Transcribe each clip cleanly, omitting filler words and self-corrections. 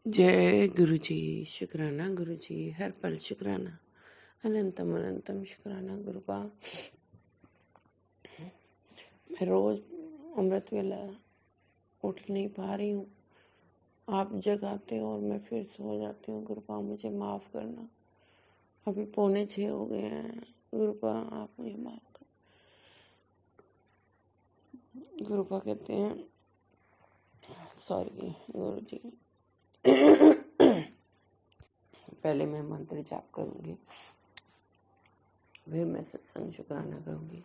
जय गुरु जी। शुक्राना गुरु जी, हर पल शुक्राना, अनंतम अनंतम शुक्राना गुरु का। मैं रोज अमृत वेला उठ नहीं पा रही हूँ, आप जगाते हो और मैं फिर सो जाती हूँ। गुरुपा मुझे माफ करना, अभी 5:45 हो गए हैं। गुरुपा आप मुझे माफ कर। गुरुपा कहते हैं सॉरी गुरु जी। पहले मैं मंत्र जाप करूंगी, फिर मैं सत्संग शुक्राना करूंगी।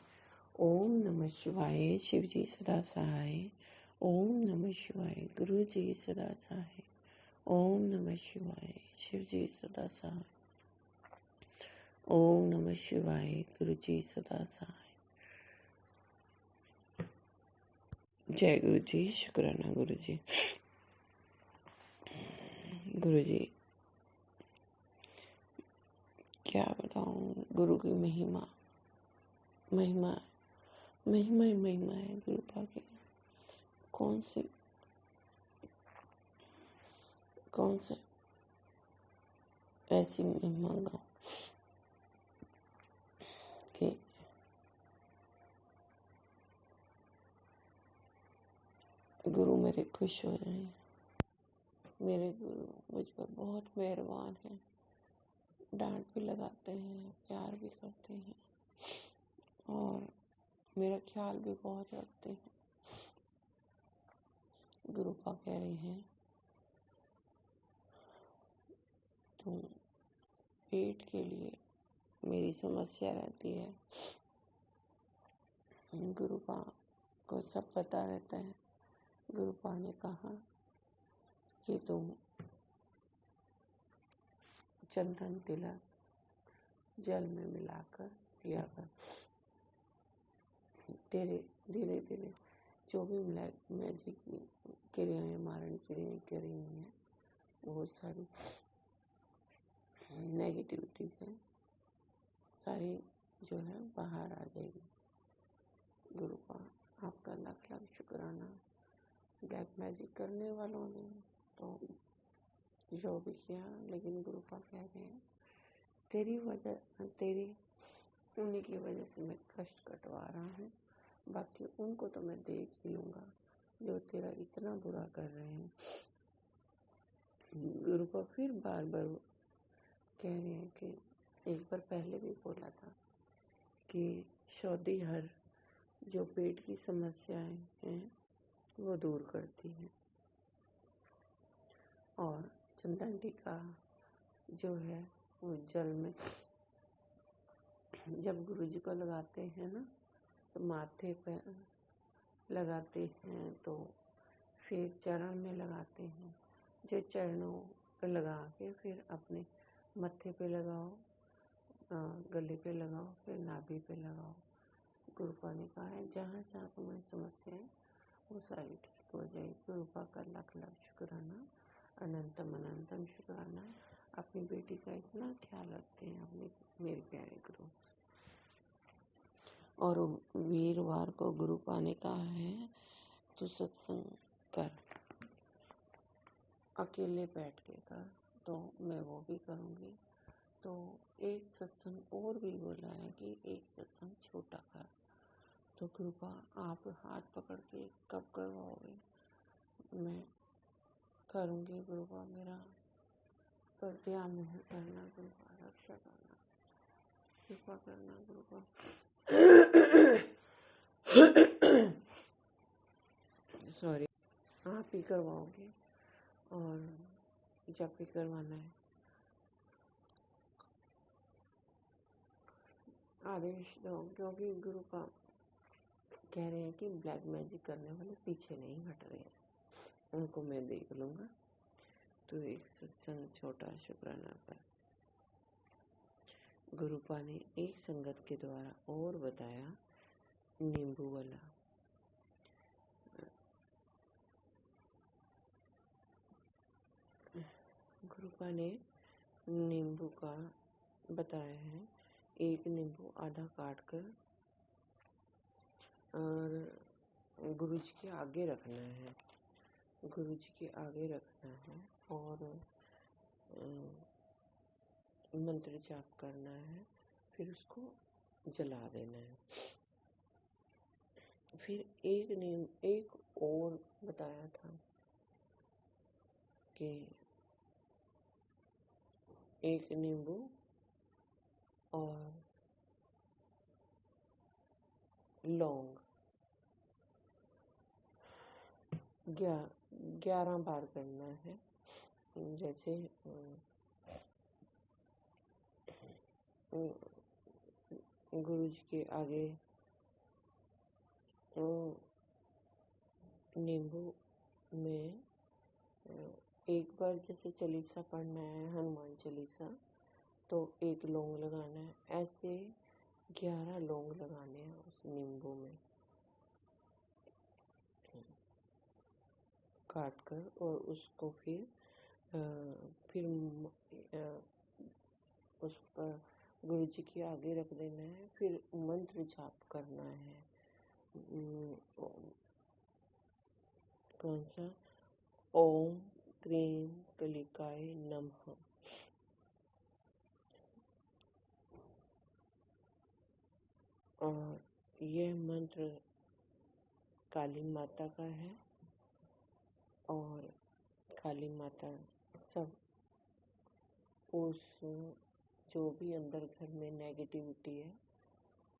ओम नमः शिवाय, शिव जी सदा सहाय। ओम नमः शिवाय, गुरु जी सदा सहाय। ओम नमः शिवाय, शिव जी सदा सहाय। ओम नमः शिवाय, गुरु जी सदा सहाय। जय गुरु जी। शुक्राना गुरु जी। गुरु जी क्या बताऊं, गुरु की महिमा महिमा महिमा ही महिमा है। गुरु पाके कौन से ऐसी महिमा गाऊं कि गुरु मेरे खुश हो जाएं। मेरे गुरु मुझ पर बहुत मेहरबान हैं, डांट भी लगाते हैं, प्यार भी करते हैं और मेरा ख्याल भी बहुत रखते हैं। गुरुपा कह रहे हैं तुम पेट के लिए मेरी समस्या रहती है। गुरुपा को सब पता रहता है। गुरुपा ने कहा कि तुम चंदन तिलक जल में मिलाकर पिया कर। तेरे धीरे धीरे जो भी मैजिक क्रियाएं, मारणी क्रियाएं कर रही हैं, बहुत सारी नेगेटिविटीज है, सारी जो है बाहर आ जाएगी। गुरुपा आपका लाख लाख शुक्राना। ब्लैक मैजिक करने वालों ने तो जो भी किया, लेकिन गुरुपा कह रहे हैं तेरी उन्हीं की वजह से मैं कष्ट कटवा रहा हूँ। बाकी उनको तो मैं देख ही लूंगा जो तेरा इतना बुरा कर रहे हैं। गुरुपा फिर बार बार कह रहे हैं कि एक बार पहले भी बोला था कि शौदी हर जो पेट की समस्याएं हैं वो दूर करती है, और चंदन टीका जो है वो जल में जब गुरु जी को लगाते हैं ना, तो माथे पे लगाते हैं, तो फिर चरण में लगाते हैं। जो चरणों पे लगा के फिर अपने मत्थे पे लगाओ, गले पे लगाओ, फिर नाभि पे लगाओ। गुरुपा ने कहा है जहाँ जहाँ तुम्हारी समस्या है वो सारी ठीक हो जाएगी। गुरुपा का लाख लाख शुक्राना, अनंतम अनंतम शुक्राना। अपनी बेटी का इतना ख्याल रखते हैं अपने मेरे प्यारे गुरु। और वीरवार को गुरुपा ने कहा है तो सत्संग कर, अकेले बैठ के कर, तो मैं वो भी करूँगी। तो एक सत्संग और भी बोला है कि एक सत्संग छोटा कर। तो कृपा आप हाथ पकड़ के कब करवाओगे? मैं करूँगी गुरुपा, मेरा पर ध्यान मेहर करना गुरुपा, रक्षा करना, कृपा करना गुरुपा। सॉरी, आप ही करवाओगे और जब भी करवाना है आदेश दो, क्योंकि गुरुपा कह रहे हैं कि ब्लैक मैजिक करने वाले पीछे नहीं हट रहे हैं, उनको मैं देख लूँगा। तो एक सत्संग छोटा शुक्राना कर। गुरुपा ने एक संगत के द्वारा और बताया नींबू वाला। गुरुपा ने नींबू का बताया है, एक नींबू आधा काट कर और गुरुजी के आगे रखना है। गुरु जी के आगे रखना है और मंत्र जाप करना है, फिर उसको जला देना है। फिर एक और बताया था कि एक नींबू और लौंग 11 बार करना है। जैसे गुरु जी के आगे नींबू में एक बार जैसे चालीसा पढ़ना है, हनुमान चालीसा, तो एक लौंग लगाना है। ऐसे 11 लौंग लगाने हैं उस नींबू में काट कर, और उसको फिर उस पर गुरु जी के आगे रख देना है। फिर मंत्र जाप करना है। कौन सा? ओम क्रीम कलिकाय नमः। और यह मंत्र काली माता का है, और काली माता सब उस जो भी अंदर घर में नेगेटिविटी है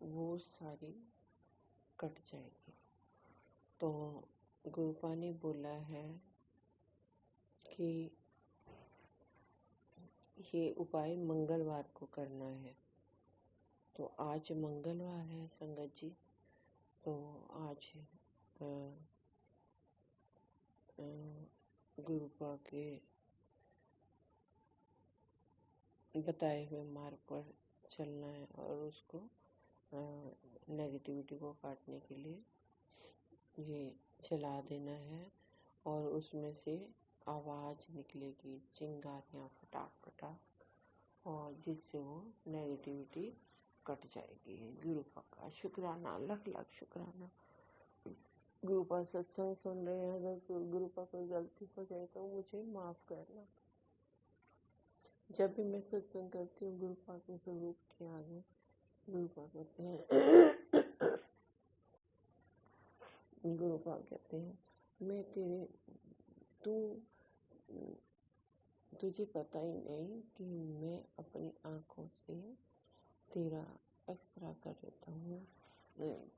वो सारी कट जाएगी। तो गुरुपा ने बोला है कि ये उपाय मंगलवार को करना है। तो आज मंगलवार है संगत जी, तो आज गुरुपा के बताए हुए मार्ग पर चलना है और उसको नेगेटिविटी को काटने के लिए ये जला देना है, और उसमें से आवाज निकलेगी, चिंगारियाँ फटाक फटाक, और जिससे वो नेगेटिविटी कट जाएगी। गुरुपा का शुक्राना, लख लख शुक्राना। गुरुपा सत्संग सुन रहे हैं, अगर गुरुपा कोई गलती हो जाए तो मुझे माफ करना। जब भी मैं सत्संग करती हूँ गुरुपा के स्वरूप के आगे, गुरुपा कहते हैं मैं तुझे पता ही नहीं कि मैं अपनी आंखों से तेरा एक्सरा कर लेता हूँ,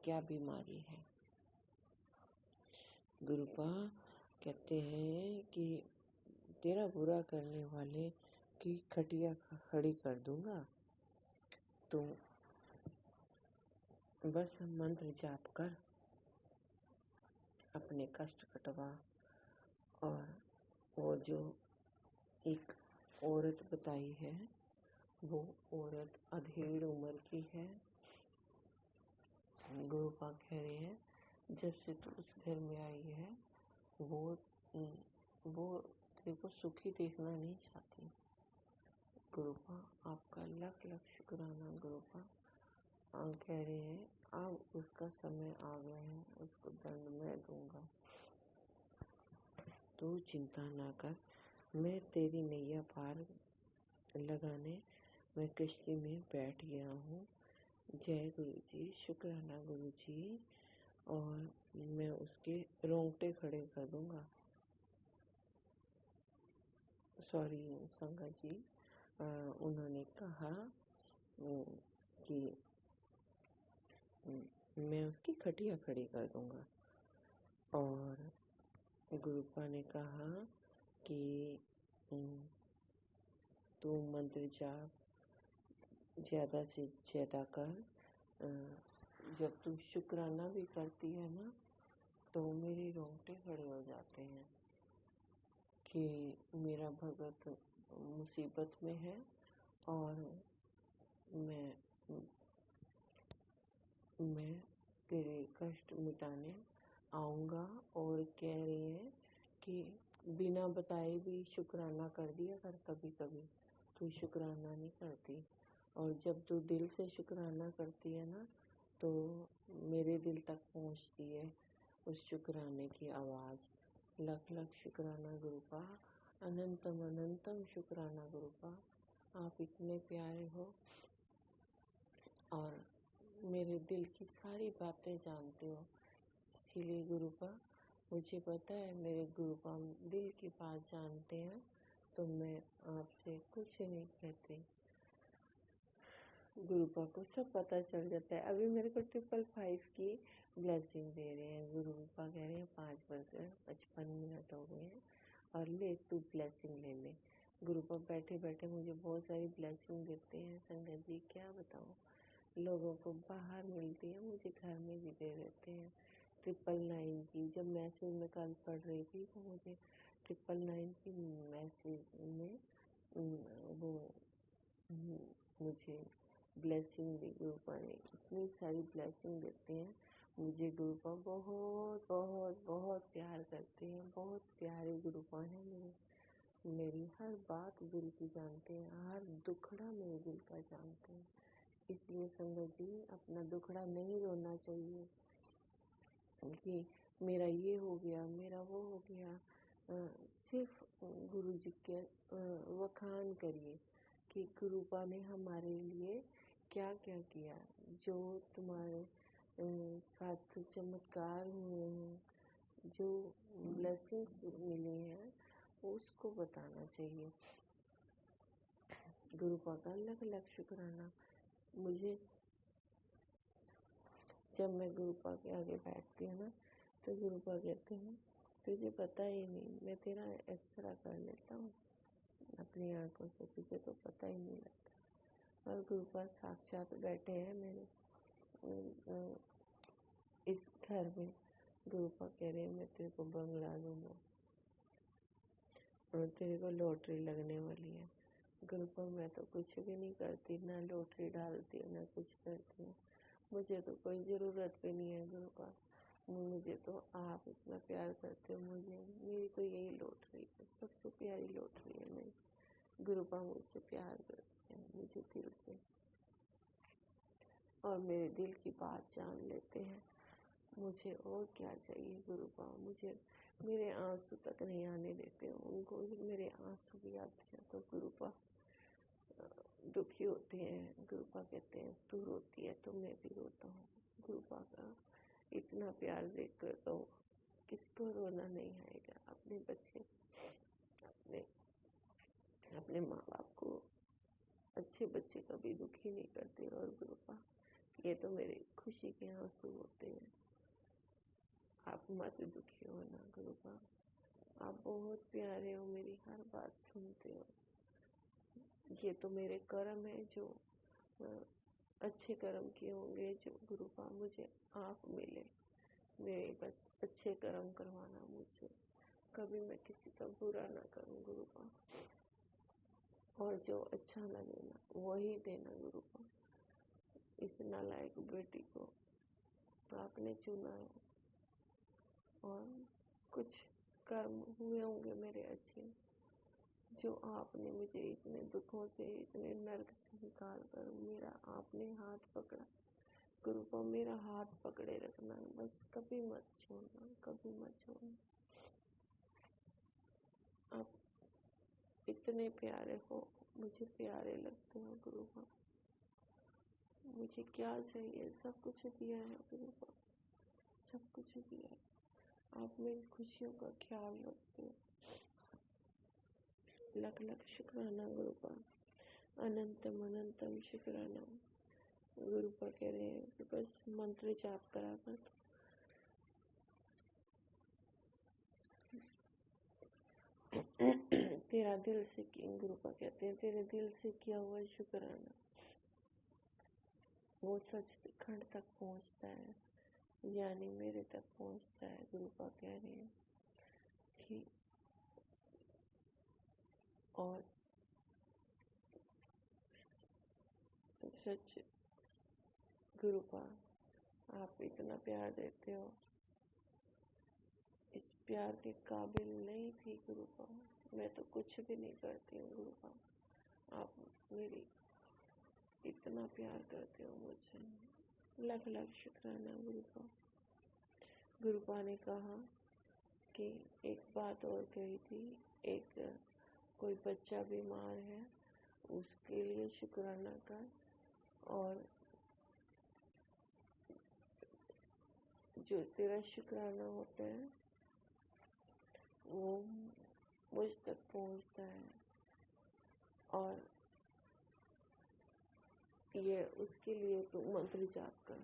क्या बीमारी है। गुरुपा कहते हैं कि तेरा बुरा करने वाले की खटिया खड़ी कर दूंगा, तो बस मंत्र जाप कर, अपने कष्ट कटवा। और वो जो एक औरत बताई है, वो औरत अधेड़ उम्र की है। गुरुपा कह रहे हैं जब से तू उस घर में आई है वो तेरे को सुखी देखना नहीं चाहती। गुरुपा आपका लख लख शुक्राना। गुरुपा कह रहे हैं अब उसका समय आ गया है, उसको दंड मैं दूंगा, तू चिंता ना कर, मैं तेरी नैया पार लगाने मैं किश्ती में बैठ गया हूँ। जय गुरु जी, शुक्राना गुरु जी। और मैं उसके रोंगटे खड़े कर दूंगा। सॉरी संगा जी, उन्होंने कहा कि मैं उसकी खटिया खड़ी कर दूंगा। और गुरुपा ने कहा कि तू मंत्र जाप ज्यादा से ज्यादा कर। जब तू शुक्राना भी करती है ना, तो मेरे रोंगटे खड़े हो जाते हैं कि मेरा भगत मुसीबत में है और मैं तेरे कष्ट मिटाने आऊँगा। और कह रही है कि बिना बताए भी शुक्राना कर दिया कर, कभी कभी तू शुक्राना नहीं करती, और जब तू दिल से शुक्राना करती है ना, तो मेरे दिल तक पहुँचती है उस शुक्राने की आवाज़। लख लख शुक्राना गुरुपा, अनंतम अनंतम शुक्राना गुरुपा। आप इतने प्यारे हो और मेरे दिल की सारी बातें जानते हो। इसीलिए गुरुपा, मुझे पता है मेरे गुरुपा दिल की बात जानते हैं, तो मैं आपसे कुछ नहीं कहती। गुरुपा को सब पता चल जाता है। अभी मेरे को 555 की ब्लेसिंग दे रहे हैं। गुरुपा कह रहे हैं 5:55 हो गए हैं और ले तू ब्लेसिंग ले ले। गुरुपा बैठे बैठे मुझे बहुत सारी ब्लेसिंग देते हैं। संगत जी क्या बताऊँ, लोगों को बाहर मिलती है, मुझे घर में भी दे देते हैं। 999 की जब मैसेज में कल पढ़ रही थी तो मुझे 999 की मैसेज में वो मुझे ब्लेसिंग दी। गुरुपा ने इतनी सारी ब्लेसिंग देते हैं मुझे। गुरुपा बहुत बहुत बहुत प्यार करते हैं, बहुत प्यारे गुरुपा हैं मेरे। मेरी हर बात दिल की जानते हैं, हर दुखड़ा मेरे दिल का जानते हैं। इसलिए संगत जी, अपना दुखड़ा नहीं रोना चाहिए कि मेरा ये हो गया, मेरा वो हो गया। सिर्फ गुरु जी के वखान करिए कि गुरुपा ने हमारे लिए क्या क्या किया। जो तुम्हारे साथ चमत्कार हुए हैं, जो ब्लेसिंग्स मिली हैं, उसको बताना चाहिए। गुरुपा का लख लख शुक्राना। मुझे जब मैं गुरुपा के आगे बैठती हूँ ना, तो गुरुपा कहते हैं तुझे पता ही नहीं, मैं तेरा एक्सरा कर लेता हूँ अपनी आंखों से, तुझे तो पता ही नहीं लगता। और गुरुपा साक्षात बैठे हैं मेरे इस घर में। गुरुपा कह रहे हैं मैं तेरे को बंगला दूंगा और तेरे को लॉटरी लगने वाली है। गुरुपा मैं तो कुछ भी नहीं करती, ना लॉटरी डालती हूँ, ना कुछ करती हूँ। मुझे तो कोई ज़रूरत भी नहीं है गुरुपा। मुझे तो आप इतना प्यार करते हो मुझे, मेरी तो यही लॉटरी है, सबसे प्यारी लॉटरी है मेरी। गुरुपा मुझसे प्यार करते हैं, मुझे दिल से, और मेरे दिल की बात जान लेते हैं। मुझे और क्या चाहिए गुरुपा। मुझे मेरे आंसू तक नहीं आने देते हो उनको। मेरे आंसू भी आते हैं तो गुरुपा दुखी होते हैं। गुरुपा कहते हैं तू रोती है तो मैं भी रोता हूँ। गुरुपा का इतना प्यार देखकर तो किसको रोना नहीं आएगा। अपने बच्चे अपने माँ बाप को, अच्छे बच्चे कभी दुखी नहीं करते। और गुरुपा ये तो मेरे खुशी के आंसू होते हैं। आप मत दुखी हो ना गुरुपा, आप बहुत प्यारे हो, मेरी हर बात सुनते हो। ये तो मेरे कर्म है जो अच्छे कर्म किए होंगे जो गुरुपा मुझे आप मिले। मेरे बस अच्छे कर्म करवाना मुझसे, कभी मैं किसी का बुरा ना करूं गुरुपा, और जो अच्छा ना देना वही देना गुरुपा। इस नालायक बेटी को आपने चुना है और कुछ कर्म हुए होंगे मेरे अच्छे, जो आपने मुझे इतने दुखों से, इतने नर्क से निकाल कर मेरा आपने हाथ पकड़ा। गुरुपा मेरा हाथ पकड़े रखना, बस कभी मत छोड़ना, कभी मत छोड़ना। आप इतने प्यारे हो, मुझे प्यारे लगते हो गुरुपा। मुझे क्या चाहिए, सब कुछ दिया है गुरुपा, सब कुछ दिया है। आप मेरी खुशियों का ख्याल रखते हो। लख लख शुक्राना गुरुपा, अनंतम अनंतम शुक्राना। गुरुपा कह रहे हैं कि बस मंत्र जाप करा कर तेरा दिल से, गुरुपा कहते हैं तेरे दिल से किया हुआ शुक्राना वो सचखंड तक पहुंचता है, यानी मेरे तक पहुंचता है। गुरुपा कह रहे हैं कि और सच गुरुपा आप इतना प्यार देते हो, इस प्यार के काबिल नहीं थी गुरुपा, मैं तो कुछ भी नहीं करती हूँ गुरुपा। आप मेरी इतना प्यार करते हो मुझसे, लख लख शुक्राना गुरुपा। गुरुपा ने कहा कि एक बात और कही थी, एक कोई बच्चा बीमार है उसके लिए शुक्राना कर, और जो तेरा शुक्राना होता है वो मुझ तक पहुंचता है, और ये उसके लिए तो मंत्र जाप कर।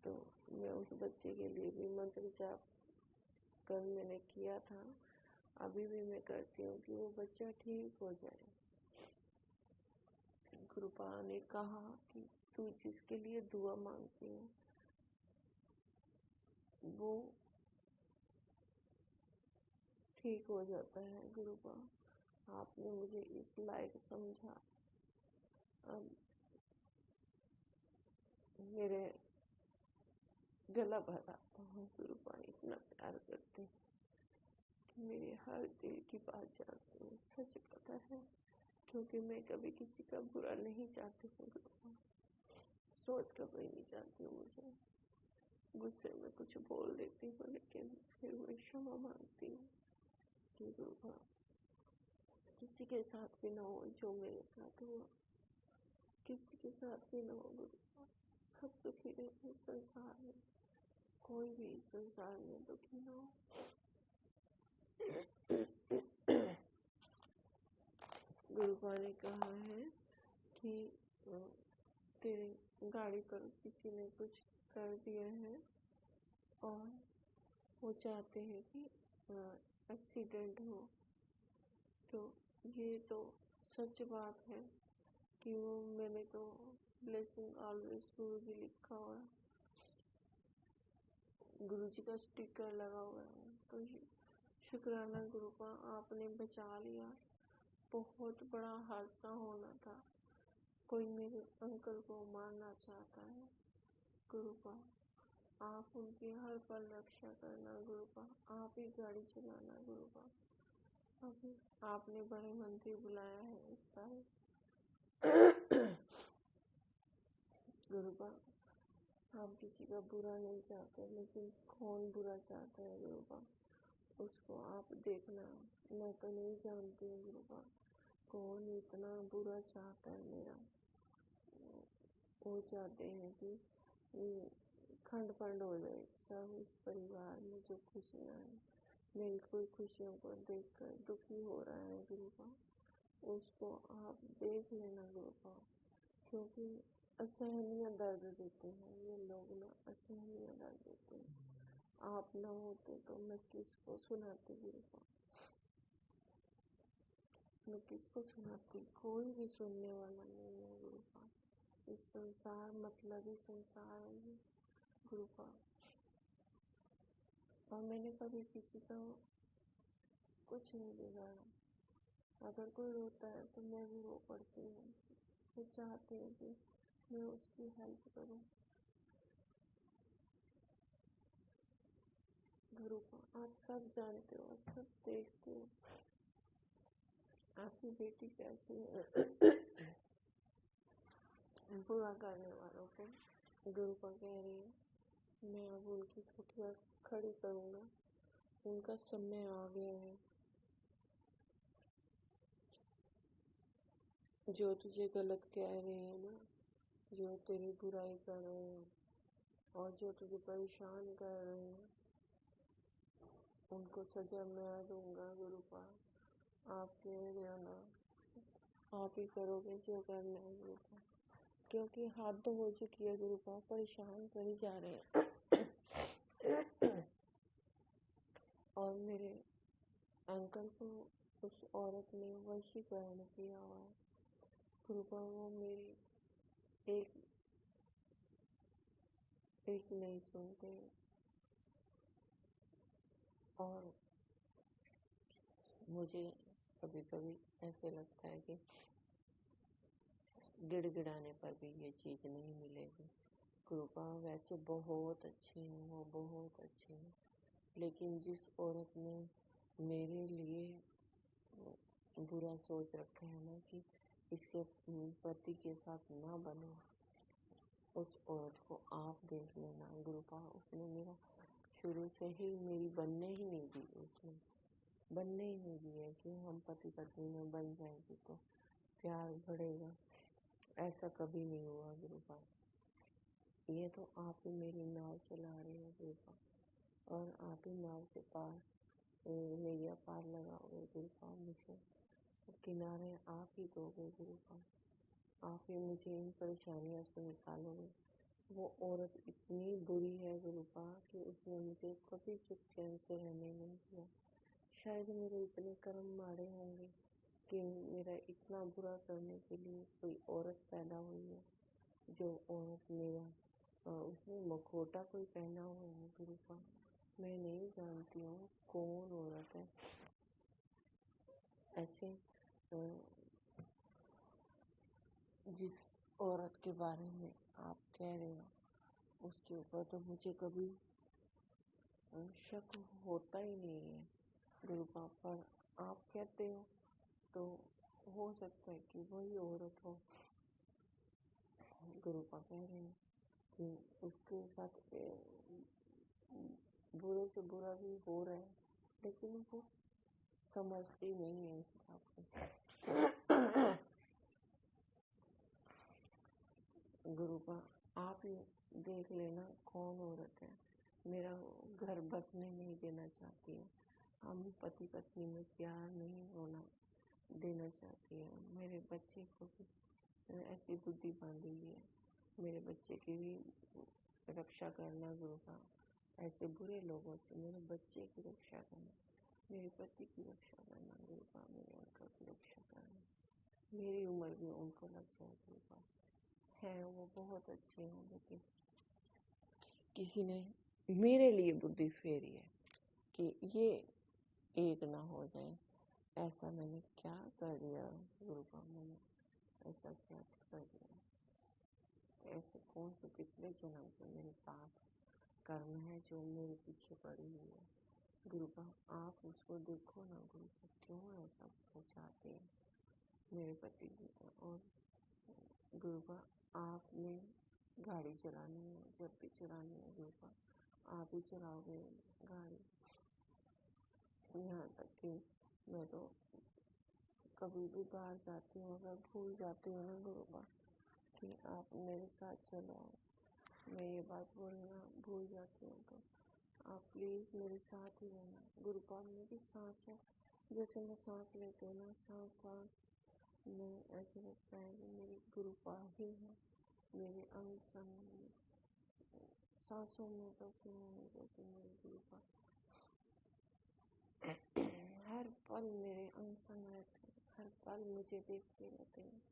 तो मैं उस बच्चे के लिए भी मंत्र जाप कल मैंने किया था, अभी भी मैं करती हूँ कि वो बच्चा ठीक हो जाए। कृपा ने कहा कि तू जिसके लिए दुआ मांगती है वो ठीक हो जाता है। गुरुपा, आपने मुझे इस लायक समझा। अब मेरे गला भर आता हूँ। गुरुपा इतना प्यार करते हैं कि मेरे हर दिल की बात जानते हैं, सच पता है, क्योंकि मैं कभी किसी का बुरा नहीं चाहती हूँ। गुरुपा, सोच कभी नहीं चाहती हूँ। मुझे गुस्से में कुछ बोल देती हूँ, लेकिन फिर मैं क्षमा मांगती हूँ कि गुरुपा किसी के साथ भी ना हो जो मेरे साथ हुआ, किसी के साथ भी ना हो। गुरुपा, सब दुखी रहते संसार में, कोई भी संसार में दुखी ना हो। गुरुपा ने कहा है कि तेरी गाड़ी पर किसी ने कुछ कर दिया है और वो चाहते हैं कि एक्सीडेंट हो। तो ये तो सच बात है कि वो मैंने तो ब्लेसिंग ऑलवेज गुरु जी लिखा हुआ है, गुरु जी का स्टिकर लगा हुआ है। तो शुक्राना गुरुपा, आपने बचा लिया। बहुत बड़ा हादसा होना था, कोई मेरे अंकल को मारना चाहता है। गुरुपा, आप उनकी हर पल रक्षा करना। गुरुपा, आप ही गाड़ी चलाना। गुरुपा, अभी आपने बड़े मंत्री बुलाया है इस तारीख। गुरुपा, हम किसी का बुरा नहीं चाहते, लेकिन कौन बुरा चाहता है गुरुपा, उसको आप देखना। मैं तो नहीं जानती हूँ गुरुपा, कौन इतना बुरा चाहता है मेरा। वो चाहते हैं कि खंड खंड हो जाए सब इस परिवार में जो खुशियाँ हैं। मेरी कोई खुशियों को देखकर दुखी हो रहा है गुरुपा, उसको आप देख लेना गुरुपा, क्योंकि असहनीय दर्द देते हैं ये लोग ना, असहनीय दर्द देते हैं। आप ना होते तो मैं किसको सुनाती गुरुपा, मैं किसको सुनाती, कोई भी सुनने वाला नहीं है गुरुपा। इस संसार मतलब ही संसार है ये गुरुपा, और मैंने कभी किसी का कुछ नहीं बिगाड़ा। अगर कोई रोता है तो मैं भी रो पड़ती हूँ, वो चाहते हैं कि मैं उसकी हेल्प करूँ। गुरुपा, आप सब जानते हो, सब देखते हो आपकी बेटी कैसी है। बुरा करने वालों को गुरुपा कह रही है मैं अब उनकी कुटिया खड़ी करूँगा, उनका समय आ गया है। जो तुझे गलत कह रहे हैं ना, जो तेरी बुराई कर रहे हैं और जो तुझे परेशान कर रहे हैं, उनको सजा मैं दूंगा। गुरुपा, आप कह रहे हो ना, आप ही करोगे जो करना है गुरुपा, क्योंकि हाथ तो हो चुकी है गुरुपा, परेशान कर ही जा रहे हैं। और मेरे अंकल को उस औरत ने वशीकरण किया हुआ है गुरुपा, वो मेरी एक नहीं सुनते, और मुझे कभी कभी ऐसे लगता है कि गिड़गिड़ाने पर भी ये चीज़ नहीं मिलेगी। कृपा वैसे बहुत अच्छी है, वो बहुत अच्छी है, लेकिन जिस औरत ने मेरे लिए बुरा सोच रखा है ना कि इसके पति के साथ ना बने, उस औरत को आप देख लेना गुरुपा, उसने मेरा शुरू से ही मेरी बनने ही नहीं दी उसने, बनने ही नहीं दिया कि हम पति पत्नी में बन जाएंगे तो प्यार बढ़ेगा, ऐसा कभी नहीं हुआ गुरुपाल। ये तो आप ही मेरी नाव चला रहे हो गुरुपाल, और आप ही नाव से पार नैया पार लगाओगे गुरुपाल, मुझे किनारे आप ही दोगे गुरुपाल, आप ही मुझे इन परेशानियों से निकालोगे। वो औरत इतनी बुरी है गुरुपाल कि उसने मुझे कभी चुप चैन से रहने नहीं दिया। शायद मेरे इतने कर्म माड़े होंगे कि मेरा इतना बुरा करने के लिए कोई औरत पैदा हुई है, जो औरत मेरा उसने मुखौटा कोई पहना हुआ है गुरुपाल। मैं नहीं जानती हूँ कौन औरत है ऐसे, जिस औरत के बारे में आप कह रहे हो उसके ऊपर तो मुझे कभी शक होता ही नहीं है गुरुपाल, पर आप कहते हो तो हो सकता है कि वही औरत हो। गुरुपाल कह रहे हैं कि उसके साथ बुरे से बुरा भी हो रहा है, लेकिन वो समझती नहीं है इस बात को। गुरुपाल आप ही देख लेना कौन औरत है, मेरा घर बसने नहीं देना चाहती है, हम पति पत्नी में प्यार नहीं होना देना चाहती है, मेरे बच्चे को भी ऐसी बुद्धि बांधी हुई है, मेरे बच्चे की भी रक्षा करना गुरुपाल, ऐसे बुरे लोगों से मेरे बच्चे की रक्षा करना, मेरे पति की रक्षा करना गुरुपाल, मेरे अंकल की रक्षा करना, मेरी उम्र भी उनको लग जाए गुरुपाल। है वो बहुत अच्छे हैं, लेकिन किसी ने मेरे लिए बुद्धि फेरी है कि ये एक ना हो जाए। ऐसा मैंने क्या कर दिया गुरुपाल, मैंने ऐसा क्या कर दिया, ऐसे कौन से पिछले जन्म के मेरे पाप कर्म है जो मेरे पीछे पड़ी हुई है गुरुपाल। आप उसको देखो ना गुरुपाल, क्यों ऐसा चाहते हैं मेरे पति की। और गुरुपाल आपने गाड़ी चलानी है, जब भी चलानी है गुरुपाल आप ही चलाओगे गाड़ी। यहाँ तक कि मैं तो कभी भी बाहर जाती हूँ, अगर भूल जाती हूँ ना गुरुपाल कि आप मेरे साथ चलो, मैं ये बात बोलना भूल जाती हूँ, तो आप प्लीज़ मेरे साथ ही रहना गुरुपाल। मेरी सांस है, जैसे मैं सांस लेती हूँ ना, सांस सांस में ऐसे लगता है कि मेरी गुरुपाल ही है, मेरे अंग संग सांसों में बसे हैं जैसे मेरे गुरुपाल हर पल मेरे अंग संग रहते हैं, हर पल मुझे देखते रहते हैं,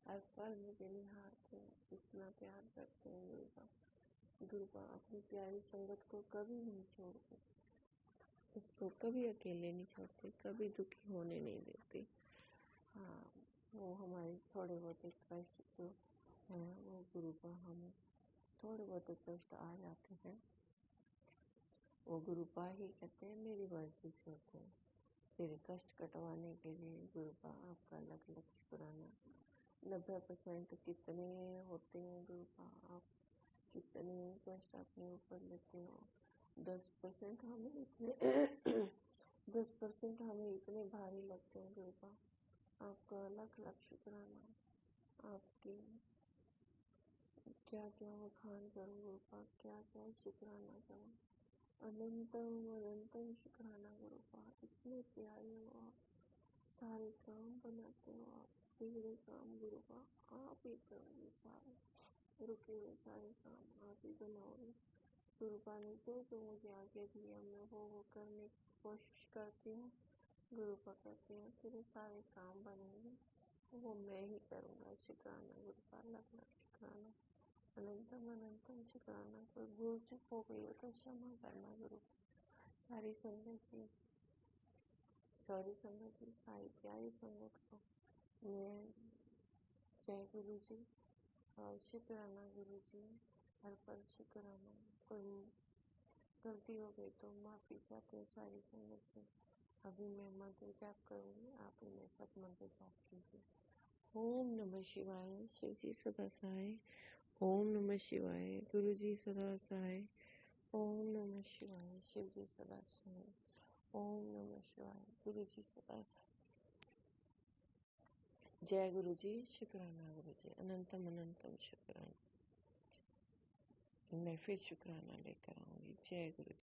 हर पल मुझे निहारते हैं, इतना प्यार करते हैं गुरुपाल। गुरुपाल अपनी प्यारी संगत को कभी नहीं छोड़ते, उसको कभी अकेले नहीं छोड़ते, कभी दुखी होने नहीं देते। हाँ, वो हमारे थोड़े बहुत कष्ट जो हैं वो गुरुपाल, हमें थोड़े बहुत कष्ट आ जाते हैं, वो गुरुपाल ही कहते हैं मेरी मर्जी से होते हैं। फिर कष्ट कटवाने के लिए गुरुपाल आपका लख लख शुक्राना। 90% कितने होते हैं गुरुपाल, आप कितने कष्ट अपने ऊपर लेते हो। 10% हमें इतने 10% हमें इतने भारी लगते हैं गुरुपाल, आपका लख लख शुक्राना। आपकी क्या क्या वखान करूँ गुरुपाल, क्या क्या शुक्राना करूँ, अनंतम अनंतम शुक्राना गुरुपाल। इतने प्यारे हो आप, सारे काम बनाते हो आप, बिगड़े काम गुरुपाल आप ही करोगे, सारे रुके हुए सारे काम आप ही बनाओगे गुरुपाल ने जो जो मुझे आगे दिया मैं वो करने की कोशिश करती हूँ। गुरुपाल कहते हैं तेरे सारे काम बनेंगे, वो मैं ही करूँगा। शुक्राना गुरुपाल, लख लख शुक्राना, अनंतम अनंतम शुक्राना। कोई भूल चूक हो गई हो तो क्षमा करना गुरुपाल। सारी संगत जी, सॉरी संगत जी, सारी प्यारी संगत को मैं जय गुरु जी और शुक्राना गुरु जी, हर पल शुक्राना। कोई गलती हो गई तो माफ़ी चाहते हैं सारी संगत से। अभी मैं मंत्र जाप करूँगी, आप ही में सब मंत्र जाप कीजिए। ओम नमः शिवाय, शिव जी सदा सहाय। ओम नमः शिवाय, गुरु जी सदा सहाय। ओम नमः शिवाय। शिव जी सदा सुने। ओम नमः शिवाय। गुरु जी सदा सुने। जय गुरु जी। शुक्राना गुरु जी। अनंतम अनंतम शुक्राना। मैं फिर शुक्राना लेकर आऊंगी। जय गुरु जी।